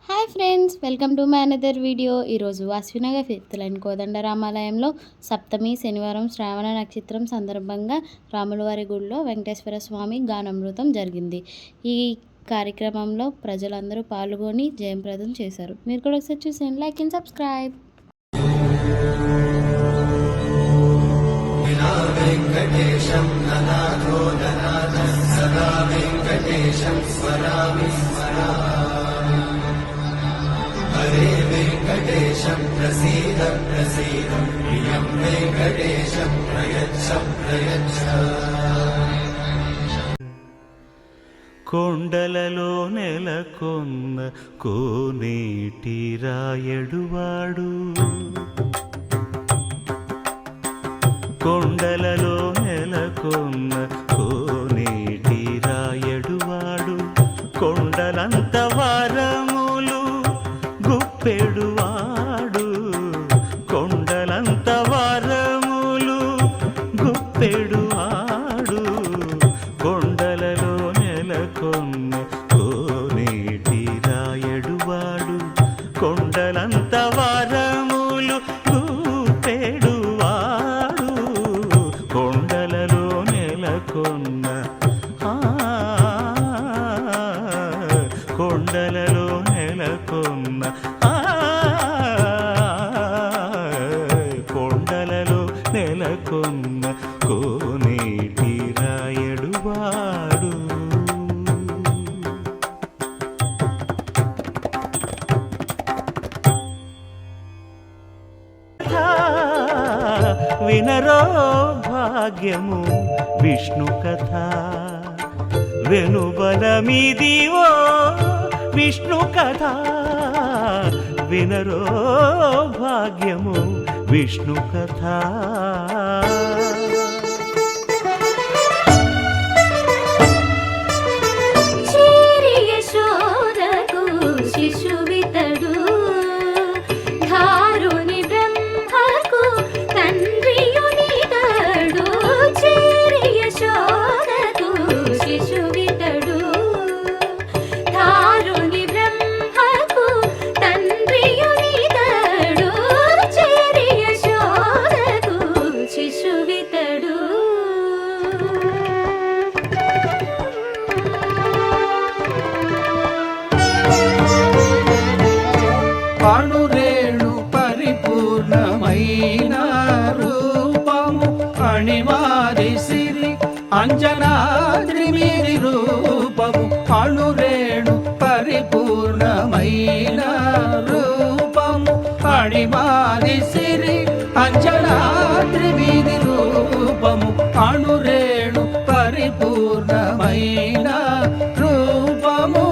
Hi friends, welcome to my another video. ఈరోజు అశ్వినగర్ fifth line కోదండరామాలయంలో సప్తమి శనివారం శ్రావణ నక్షత్రం సందర్భంగా రాములవారి గుడిలో వెంకటేశ్వర స్వామి గానామృతం జరిగింది. ఈ కార్యక్రమంలో ప్రజలందరూ పాల్గొని జయప్రదం చేశారు. మీరు కూడా ఒకసారి చూసేయండి, లైక్ అండ్ సబ్స్క్రైబ్. వెంకటేశం ననాథో ననాథ సదా వెంకటేశం స్మరామి స్మరామి. హరే వెంకటేశం ప్రసీద ప్రసీద ప్రియం వెంకటేశం ప్రయచ్చ ప్రయచ్చ. కొండలలో నెలకొన్న కోనేటి రాయడువాడు, కొండలలో నెలకొన్న కోనేటి రాయడువాడు, కొండలంత వారములు గుప్పెడువాడు, కొండలంత వారములు గుప్పెడువాడు, కొండలలో నెలకొన్న కోనేటి రాయడువాడు, కొండలంత వారములు గుప్పెడువాడు, కొండలలో నెలకొన్న కొండలలో నెలకొన్న కొండలలో నెలకొన్న కోనేటి రాయడువాడు. వినరో భాగ్యము విష్ణు కథ, వెనుబలమిదివో విష్ణు కథ, వినరో భాగ్యము విష్ణు కథ. అణురేణు పరిపూర్ణమైన రూపము, అణిమాది సిరి అంజనాద్రి మీరి రూపము, అణురేణు పరిపూర్ణమైన రూపము, అణిమాది సిరి అంజనాద్రి మీరి రూపము, అణురేణు పరిపూర్ణమైన రూపము.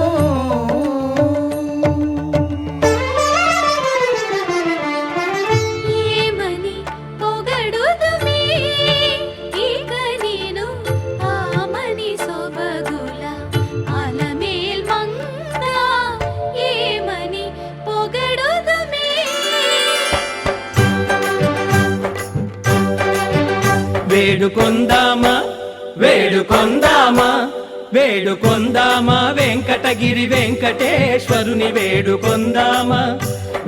వేడుకొందామా వేడుకొందామా వేడుకొందామా వెంకటగిరి వెంకటేశ్వరుని వేడుకొందామా,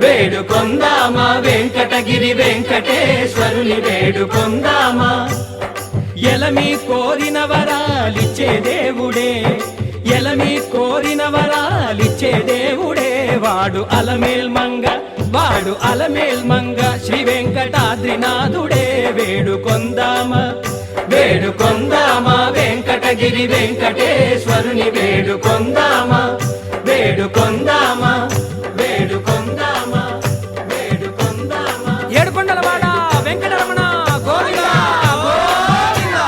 వేడుకొందామా వెంకటగిరి వెంకటేశ్వరుని వేడుకొందామా. ఎలమి కోరిన వరాలిచ్చే దేవుడే, ఎలమి కోరిన వరాలిచ్చే దేవుడే, వాడు అలమేల్ మంగ, వాడు అలమేల్ మంగ శ్రీ వెంకటాద్రినాథుడే. వేడుకొందామా వేడుకొందామా వెంకటగిరి వెంకటేశ్వరుని వేడుకొందామా, వేడుకొందామా వేడుకొందామా వేడుకొందామా. ఏడుకొండలవాడ వెంకటరమణ గోవిందా గోవిందా,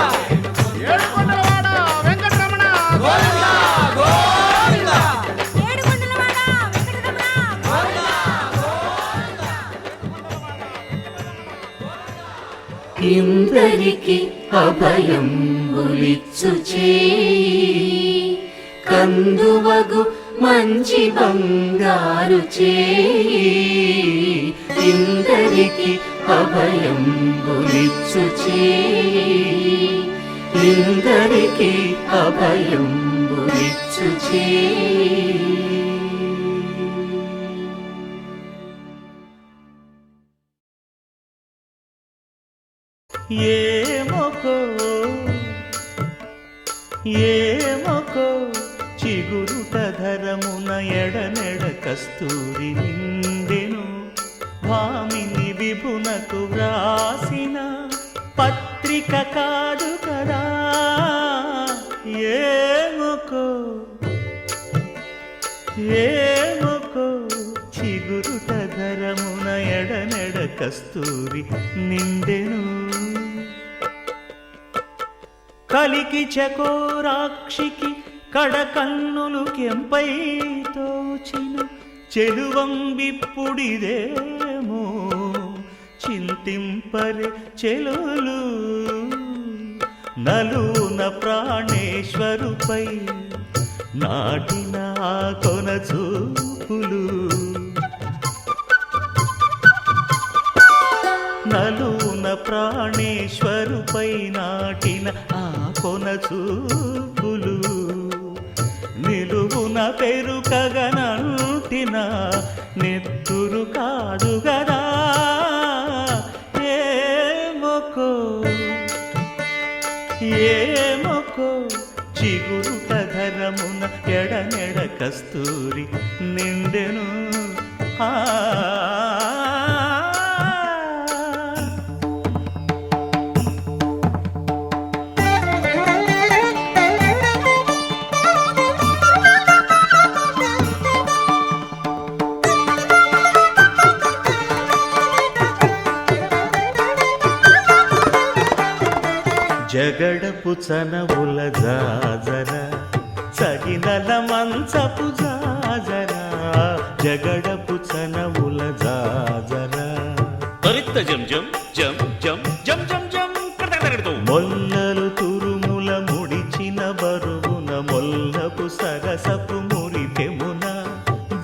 ఏడుకొండలవాడ వెంకటరమణ గోవిందా గోవిందా, ఏడుకొండలవాడ వెంకటరమణ గోవిందా గోవిందా. ఇందరికి అభయం ఉలిచ్చు చేయి, కందువగు మంచి బంగారు చేయి, ఇందరికి అభయం ఉలిచ్చు చేయి, ఇందరికి అభయం ఉలిచ్చు చేయి. ఏమొకో ఏమొకో చిగురుట ధరమున ఎడనెడ కస్తూరి నిండెను భామిని విభునకు వ్రాసిన పత్రిక కాదు కదా ఏమొకో ఏమొకో చిగురుట ధరమున ఎడనెడ కస్తూరి నిండెను కలికి చకోరాక్షికి కడకన్నులు కెంపై తోచిన చెలువంబిప్పుడిదేమో చింతింపరే చెలులు నలున ప్రాణేశ్వరుపై నాటిన ఆ కొన చూపులు నలున ప్రాణేశ్వరుపై నాటిన ఆ కొన చూపులు నిలువున పెరుకగనంటిన నెత్తురు కాదు గదా ఏమొకో ఏమొకో చిగురుట ధరమున ఎడనెడ కస్తూరి నిండెను ఆ జగడపు చనవుల జాజర సగినల మంచపు జాజర జగడపు చనవుల జాజర త్వరిత జం జం జం జం జం జం జం కడతకడతూ మొల్లలు తురుముల ముడిచిన బరువున మొల్లపు సరసపు మురిపెమున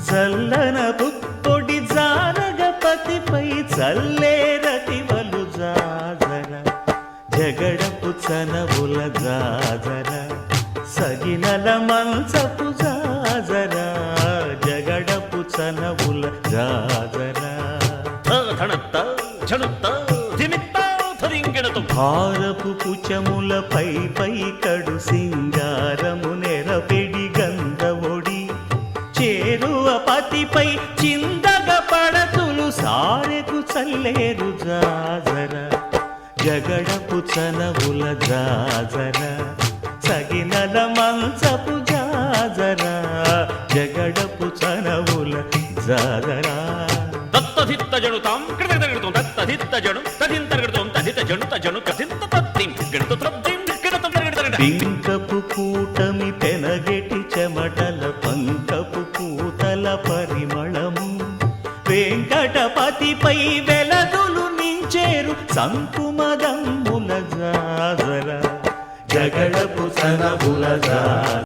జల్లన పుప్పొడి జానగపతిపై చల్లేరతివలు జాజర జగడపు చనవుల జాజర సగినల మంచపు జాజర జగడపు చనవుల జాజర ధనత్త ఝణుత్త ధిమిత్త ధరింగిణతు భారపు పుచముల పై పై కడు సింగారము నెరపెడి గంధవొడి చేరువ పతిపై చిందగ పడతులు సారెకు చల్లేరు జాజర జగడపు చనవుల జాజర సగినల మంచపు జాజర జగడపు చనవుల జాజర దత్తధిత్త జణుతాం కడతకడతూ దత్తధిత్త జణు తదింతరగడతూ తదిత జణు తజను కదింత తద్దిం గణత త్రద్దిం గణత తరగడతరగడ పింకపు కూటమి పెనగెటి చెమటల పంకపు పూతల పరిమళము వెంకటపతిపై వెలదులు నించేరు సంకుమదమ్ముల జాజర జగడపు చనవుల జాజర